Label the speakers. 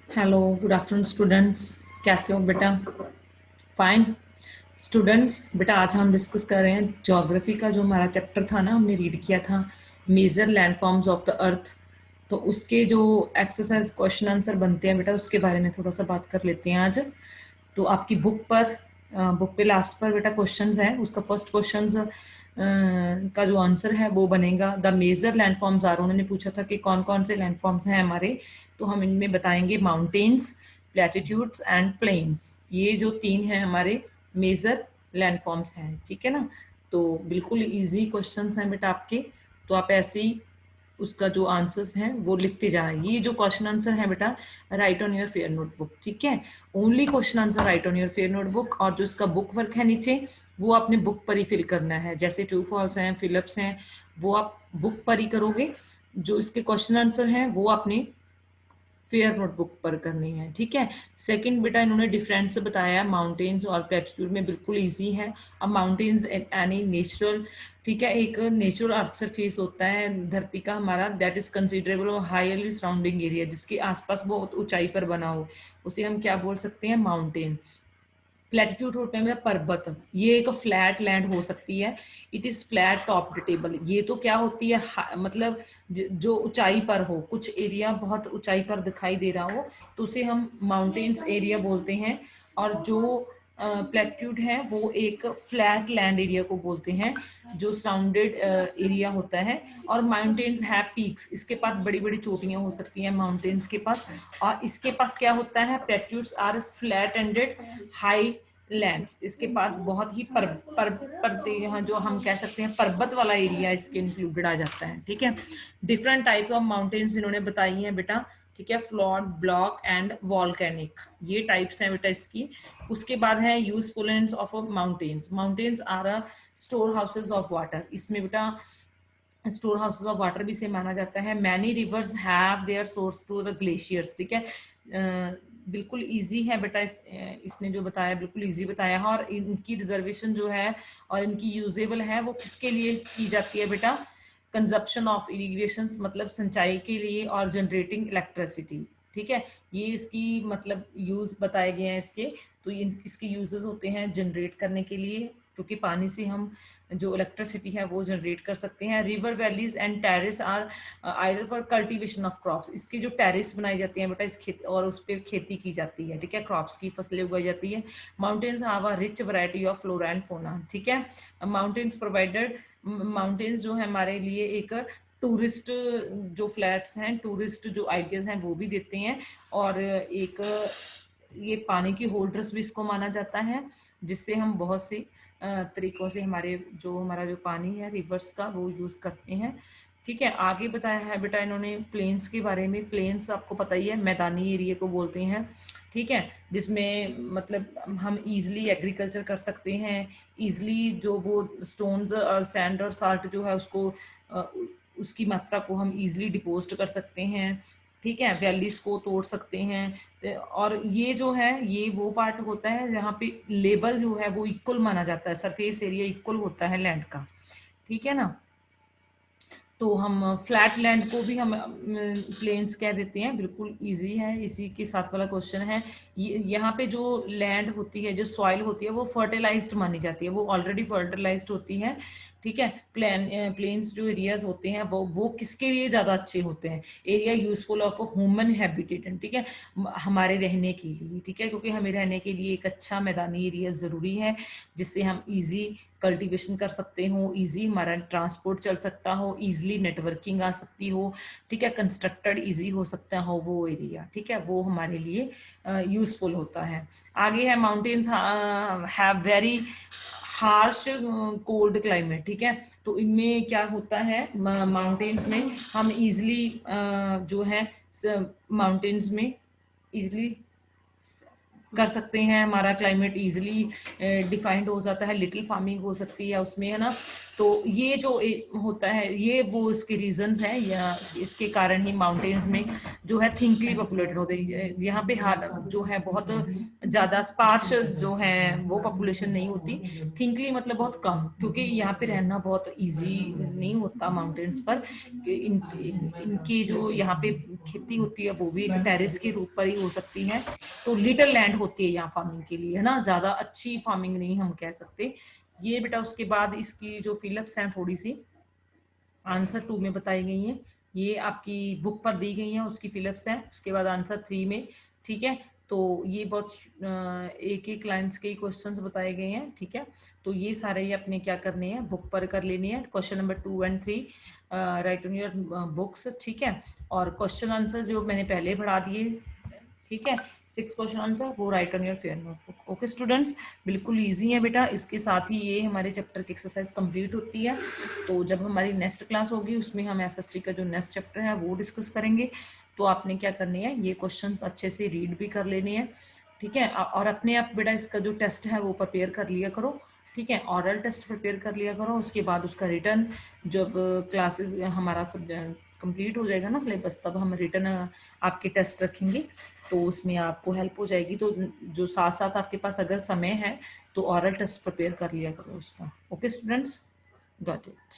Speaker 1: Hello, good afternoon students. कैसे हो बेटा? फाइन। स्टूडेंट्स, बेटा आज हम डिस्कस कर रहे हैं ज्योग्राफी का जो हमारा चैप्टर था ना, हमने रीड किया था major landforms of the Earth. तो उसके जो एक्सरसाइज क्वेश्चन आंसर बनते हैं बेटा, उसके बारे में थोड़ा सा बात कर लेते हैं आज। तो आपकी बुक पे लास्ट पर बेटा क्वेश्चंस है। उसका फर्स्ट क्वेश्चन का जो आंसर है वो बनेगा द मेजर लैंडफॉर्म्स आर। उन्होंने पूछा था कि कौन कौन से लैंडफॉर्म्स हैं हमारे, तो हम इनमें बताएंगे माउंटेन्स, प्लेटिट्यूड्स एंड प्लेन्स। ये जो तीन हैं हमारे मेजर लैंडफॉर्म्स हैं, ठीक है ना। तो बिल्कुल इजी क्वेश्चंस हैं बेटा आपके। तो आप ऐसे ही उसका जो आंसर्स हैं वो लिखते जाना। ये जो क्वेश्चन आंसर है बेटा, right on your fair notebook, ठीक है। Only question answer right on your fair notebook, और जो इसका बुक वर्क है नीचे, वो आपने बुक पर ही फिल करना है। जैसे ट्रू फॉल्स हैं, फिलअप्स हैं, वो आप बुक पर ही करोगे। जो इसके क्वेश्चन आंसर हैं वो आपने फेयर नोटबुक पर करनी है, ठीक है। सेकंड बेटा, इन्होंने डिफरेंस बताया माउंटेन्स और प्लेटिट्यूड में, बिल्कुल इजी है। अब माउंटेन्स एनी नेचुरल, ठीक है, एक नेचुरल अर्थ सरफेस होता है धरती का हमारा, दैट इज कंसिडरेबल और हाईली सराउंडिंग एरिया, जिसके आसपास बहुत ऊंचाई पर बना हो, उसे हम क्या बोल सकते हैं? माउंटेन। प्लेटिट्यूड होते हैं मेरा पर्वत, ये एक फ्लैट लैंड हो सकती है। It is flat top table. ये तो क्या होती है, मतलब जो ऊंचाई पर हो, कुछ एरिया बहुत ऊंचाई पर दिखाई दे रहा हो, तो उसे हम माउंटेन्स एरिया बोलते हैं। और जो प्लेटिट्यूड है वो एक फ्लैट लैंड एरिया को बोलते हैं, जो सराउंडेड एरिया होता है। और माउंटेन्स है पीक्स, इसके पास बड़ी बड़ी चोटियां हो सकती हैं माउंटेन्स के पास। और इसके पास क्या होता है, platitudes are flat ended high lands. इसके पास बहुत ही पर्वत, यहाँ जो हम कह सकते हैं पर्वत वाला एरिया इसके इंक्लूडेड आ जाता है, ठीक है। डिफरेंट टाइप ऑफ माउंटेन्स इन्होंने बताई हैं बेटा, ठीक है। फ्लॉट, ब्लॉक एंड वॉल्केनिक, ये टाइप्स हैं बेटा इसकी। उसके बाद है usefulness of mountains. Mountains are store houses of water. इसमें बेटा स्टोर हाउसेज ऑफ वाटर भी से माना जाता है। Many rivers have their source to the glaciers, ठीक है। बिल्कुल इजी है बेटा, इसने जो बताया बिल्कुल इजी बताया है। और इनकी रिजर्वेशन जो है और इनकी यूजेबल है वो किसके लिए की जाती है बेटा? कंजप्शन ऑफ इरिगेशन, मतलब सिंचाई के लिए, और जनरेटिंग इलेक्ट्रिसिटी, ठीक है। ये इसकी मतलब यूज बताए गए हैं इसके। तो इसके यूजेस होते हैं जनरेट करने के लिए, क्योंकि पानी से हम जो इलेक्ट्रिसिटी है वो जनरेट कर सकते हैं। River valleys and terrace are ideal for cultivation of crops. इसकी जो टेरेस बनाई जाती है बेटा, इस खेत और उस पर खेती की जाती है, ठीक है, क्रॉप्स की फसलें उगाई जाती है। Mountains have a rich variety of flora and fauna, ठीक है। माउंटेन्स प्रोवाइडेड, माउंटेन्स जो है हमारे लिए एक टूरिस्ट, जो फ्लैट्स हैं, टूरिस्ट जो आइडियाज हैं वो भी देते हैं। और एक ये पानी की होल्डर्स भी इसको माना जाता है, जिससे हम बहुत से तरीकों से हमारा जो पानी है रिवर्स का वो यूज करते हैं, ठीक है। आगे बताया है बेटा इन्होंने प्लेन्स के बारे में। प्लेन्स आपको पता ही है, मैदानी एरिया को बोलते हैं, ठीक है, जिसमें मतलब हम इजीली एग्रीकल्चर कर सकते हैं। इजीली जो वो स्टोन्स और सैंड और साल्ट जो है उसको उसकी मात्रा को हम इजीली डिपोज कर सकते हैं, ठीक है। वैलीज को तोड़ सकते हैं। और ये जो है ये वो पार्ट होता है जहाँ पे लेवल जो है वो इक्वल माना जाता है, सरफेस एरिया इक्वल होता है लैंड का, ठीक है ना। तो हम फ्लैट लैंड को भी हम प्लेन्स कह देते हैं। बिल्कुल इजी है, इसी के साथ वाला क्वेश्चन है। यहाँ पे जो लैंड होती है, जो सॉइल होती है, वो फर्टिलाइज्ड मानी जाती है, वो ऑलरेडी फर्टिलाइज्ड होती है, ठीक है। प्लेन्स जो एरियाज होते हैं वो किसके लिए ज्यादा अच्छे होते हैं? Area useful of human habitat, ठीक है, हमारे रहने के लिए, ठीक है, क्योंकि हमें रहने के लिए एक अच्छा मैदानी एरिया जरूरी है, जिससे हम इजी कल्टीवेशन कर सकते हो, इजी हमारा ट्रांसपोर्ट चल सकता हो, इजीली नेटवर्किंग आ सकती हो, ठीक है, कंस्ट्रक्टेड इजी हो सकता हो वो एरिया, ठीक है, वो हमारे लिए यूजफुल होता है। आगे है mountains have very harsh cold climate, ठीक है। तो इनमें क्या होता है, माउंटेन्स में हम इजिली जो है माउंटेन्स में इजिली कर सकते हैं, हमारा क्लाइमेट इजीली डिफाइंड हो जाता है, लिटिल फार्मिंग हो सकती है उसमें, है ना। तो ये जो होता है, ये वो इसके रीजंस हैं, या इसके कारण ही माउंटेन्स में जो है थिंकली पॉपुलेटेड होते हैं। यहाँ पे जो है बहुत ज्यादा स्पार्श जो है वो पॉपुलेशन नहीं होती। थिंकली मतलब बहुत कम, क्योंकि यहाँ पे रहना बहुत इजी नहीं होता माउंटेन्स पर। इनकी जो यहाँ पे खेती होती है वो भी एक टेरेस के रूप पर ही हो सकती है। तो लिटिल लैंड होती है यहाँ फार्मिंग के लिए, है ना, ज्यादा अच्छी फार्मिंग नहीं हम कह सकते। ये बेटा उसके बाद इसकी जो फिलअप्स हैं थोड़ी सी आंसर 2 में बताई गई हैं, ये आपकी बुक पर दी गई हैं, उसकी फिलअप्स हैं। उसके बाद आंसर 3 में, ठीक है। तो ये बहुत एक एक लाइन्स के क्वेश्चंस बताए गए हैं, ठीक है। तो ये सारे ही अपने क्या करने हैं, बुक पर कर लेने हैं। Question number 2 and 3 right on your books, ठीक है। और क्वेश्चन आंसर जो मैंने पहले बढ़ा दिए, ठीक है, 6 क्वेश्चन आंसर वो right on your fair notebook. Okay students, बिल्कुल इजी है बेटा। इसके साथ ही ये हमारे चैप्टर की एक्सरसाइज कंप्लीट होती है। तो जब हमारी नेक्स्ट क्लास होगी उसमें हम एसएसटी का जो नेक्स्ट चैप्टर है वो डिस्कस करेंगे। तो आपने क्या करने हैं, ये क्वेश्चंस अच्छे से रीड भी कर लेने हैं, ठीक है। और अपने आप बेटा इसका जो टेस्ट है वो प्रिपेयर कर लिया करो, ठीक है। ऑरल टेस्ट प्रिपेयर कर लिया करो, उसके बाद उसका रिटर्न जब क्लासेस हमारा सब कंप्लीट हो जाएगा ना सिलेबस, तब हम रिटर्न आपके टेस्ट रखेंगे। तो उसमें आपको हेल्प हो जाएगी। तो जो साथ साथ आपके पास अगर समय है तो ऑरल टेस्ट प्रिपेयर कर लिया करो उसका। Okay students, got it.